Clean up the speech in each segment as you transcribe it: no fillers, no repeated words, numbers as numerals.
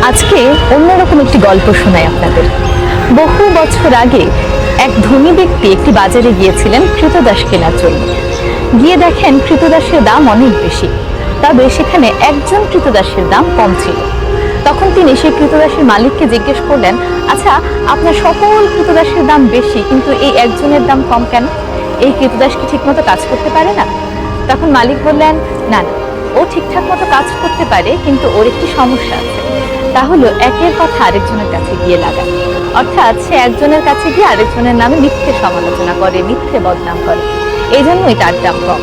আজকে অন্যরকম একটি গল্প শোনাই আপনাদের। বহু বছর আগে এক ধনী ব্যক্তি একটি বাজারে গিয়েছিলেন কৃতদাস কেনার জন্য। গিয়ে দেখেন কৃতদাসের দাম অনেক বেশি, তবে সেখানে একজন কৃতদাসের দাম কম ছিল। তখন তিনি সেই কৃতদাসের মালিককে জিজ্ঞেস করলেন, আচ্ছা, আপনার সকল কৃতদাসের দাম বেশি কিন্তু এই একজনের দাম কম কেন? এই কৃতদাস কি ঠিক মতো কাজ করতে পারে না? তখন মালিক বললেন, না না, ও ঠিকঠাক মতো কাজ করতে পারে, কিন্তু ওর একটি সমস্যা আছে। তা হলো একের কথা আরেকজনের কাছে গিয়ে লাগায়। অর্থাৎ সে একজনের কাছে গিয়ে আরেকজনের নামে মিথ্যে সমালোচনা করে, মিথ্যে বদনাম করে, এই জন্যই তার দাম কম।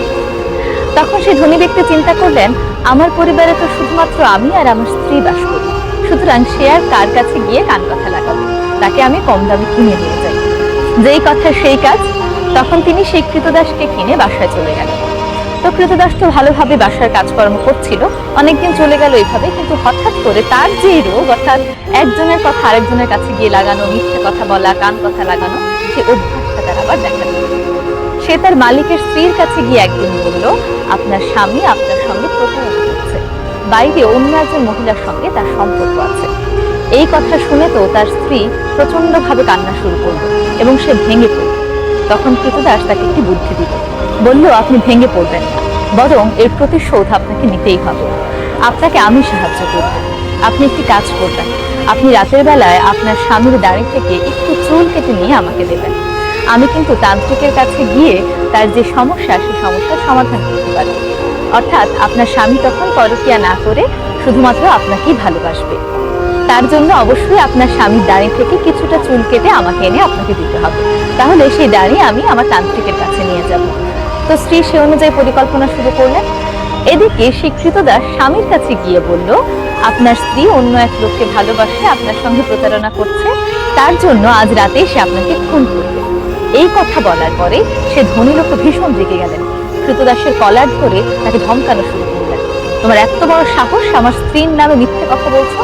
তখন সেই ধনী ব্যক্তি চিন্তা করলেন, আমার পরিবারে তো শুধুমাত্র আমি আর আমার স্ত্রী বাস করি, সুতরাং সে আর কার কাছে গিয়ে কান কথা লাগাবে, তাকে আমি কম দামে কিনে নিয়ে যাই। যেই কথা সেই কাজ। তখন তিনি সেই কৃতদাসকে কিনে বাসায় চলে গেলেন। তো কৃতদাস তো ভালোভাবে বাসার কাজকর্ম করছিল, অনেকদিন চলে গেল এইভাবে। কিন্তু হঠাৎ করে তার যে রোগ, অর্থাৎ একজনের কথা আরেকজনের কাছে গিয়ে লাগানো, মিথ্যে কথা বলা, কান কথা লাগানো, সে অভ্যাসটা তার আবার দেখা দিল। সে তার মালিকের স্ত্রীর কাছে গিয়ে একদিন বলল, আপনার স্বামী আপনার সঙ্গে প্রতারণা করছে, বাইরে অন্য একজন মহিলার সঙ্গে তার সম্পর্ক আছে। এই কথা শুনে তো তার স্ত্রী প্রচন্ড ভাবে কান্না শুরু করলো এবং সে ভেঙে পড়ল। তখন কৃতদাস তাকে একটি বুদ্ধি দিল, বলল, আপনি ভেঙে পড়বেন না, বরং এর প্রতিশোধ আপনাকে নিতেই হবে। আপনাকে আমি সাহায্য করব। আপনি একটি কাজ করবেন, আপনি রাতের বেলায় আপনার স্বামীর দাড়ি থেকে একটু চুল কেটে নিয়ে আমাকে দেবেন। আমি কিন্তু তান্ত্রিকের কাছে গিয়ে তার যে সমস্যা, সেই সমস্যার সমাধান করতে পারি। অর্থাৎ আপনার স্বামী তখন পরকীয়া না করে শুধুমাত্র আপনাকেই ভালোবাসবে। তার জন্য অবশ্যই আপনার স্বামীর দাড়ি থেকে কিছুটা চুল কেটে আমাকে এনে আপনাকে দিতে হবে, তাহলে সেই দাড়ি আমি আমার তান্ত্রিকের কাছে নিয়ে যাব। তো স্ত্রী সে অনুযায়ী পরিকল্পনা শুরু করলেন। এদিকে সেই কৃতদাস স্বামীর কাছে গিয়ে বলল, আপনার স্ত্রী অন্য এক লোককে ভালোবাসে, আপনার সঙ্গে প্রতারণা করছে, তার জন্য আজ রাতে সে আপনাকে খুন করবে। এই কথা বলার পরে সে ধনী লোক ভীষণ রেগে গেলেন। কৃতদাসের কলার ধরে তাকে ধমকানো শুরু করলেন, তোমার এত বড় সাহস, আমার স্ত্রীর নামে মিথ্যে কথা বলছো?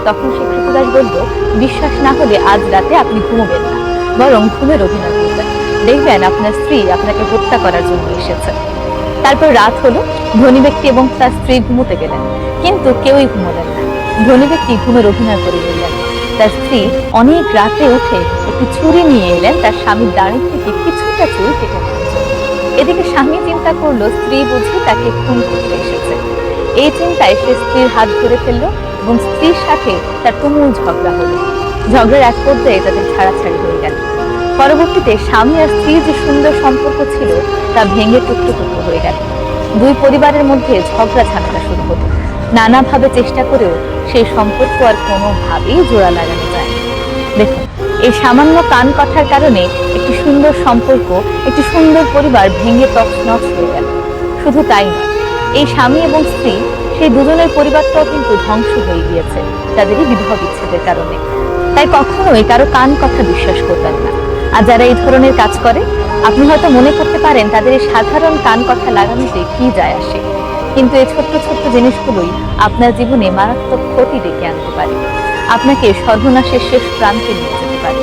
তখন সে কৃতদাস বলল, বিশ্বাস না হলে আজ রাতে আপনি ঘুমোবেন না, বরং ঘুমের অভিনয় করবেন, দেখবেন আপনার স্ত্রী আপনাকে হত্যা করার জন্য এসেছে। তারপর রাত হলো, ধনী ব্যক্তি এবং তার স্ত্রী ঘুমোতে গেলেন, কিন্তু কেউই ঘুমোলেন না। ধনী ব্যক্তি ঘুমের অভিনয় করে গেলেন। তার স্ত্রী অনেক রাতে উঠে একটি ছুরি নিয়ে এলেন তার স্বামীর দাড়ি থেকে কিছুটা চুল কেটে নেওয়ার জন্য। এদিকে স্বামী চিন্তা করলো, স্ত্রী বুঝি তাকে খুন করতে এসেছে। এই চিন্তায় সে স্ত্রীর হাত ধরে ফেললো এবং স্ত্রীর সাথে তার তুমুল ঝগড়া হলো। ঝগড়ার এক পর্যায়ে তাদের ছাড়াছাড়ি হয়ে গেল। পরবর্তীতে স্বামী আর স্ত্রীর যে সুন্দর সম্পর্ক ছিল তা ভেঙে টুকরো টুকরো হয়ে গেল। দুই পরিবারের মধ্যে ঝগড়া ঝামেলা শুরু হলো। নানাভাবে চেষ্টা করেও সেই সম্পর্ক আর কোনোভাবেই জোড়া লাগানো যায় না। দেখুন, এই সামান্য কান কথার কারণে একটি সুন্দর সম্পর্ক, একটি সুন্দর পরিবার ভেঙে তছনছ হয়ে গেল। শুধু তাই নয়, এই স্বামী এবং স্ত্রী সেই দুজনের পরিবারটাও কিন্তু ধ্বংস হয়ে গিয়েছে তাদেরই বিবাহ বিচ্ছেদের কারণে। তাই কখনোই কারো কান কথা বিশ্বাস করবেন না। আর যারা এই ধরনের কাজ করে, আপনি হয়তো মনে করতে পারেন তাদের এই সাধারণ কান কথা লাগানোতে কি যায় আসে, কিন্তু এই ছোট্ট ছোট্ট জিনিসগুলোই আপনার জীবনে মারাত্মক ক্ষতি ডেকে আনতে পারে, আপনাকে সর্বনাশের শেষ প্রান্তে নিয়ে যেতে পারে।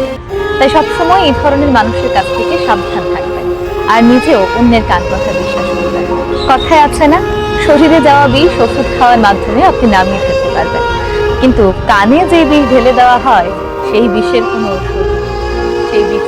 তাই সবসময় এই ধরনের মানুষের কাছ থেকে সাবধান থাকবেন আর নিজেও অন্যের কান কথা বিশ্বাস করবেন। কথায় আছে না, শরীরে যাওয়া বিষ ওষুধ খাওয়ার মাধ্যমে আপনি নামিয়ে ফেলতে পারবেন, কিন্তু কানে যে বিষ ঢেলে দেওয়া হয় সেই বিষের কোনো ওষুধ, সেই বিষ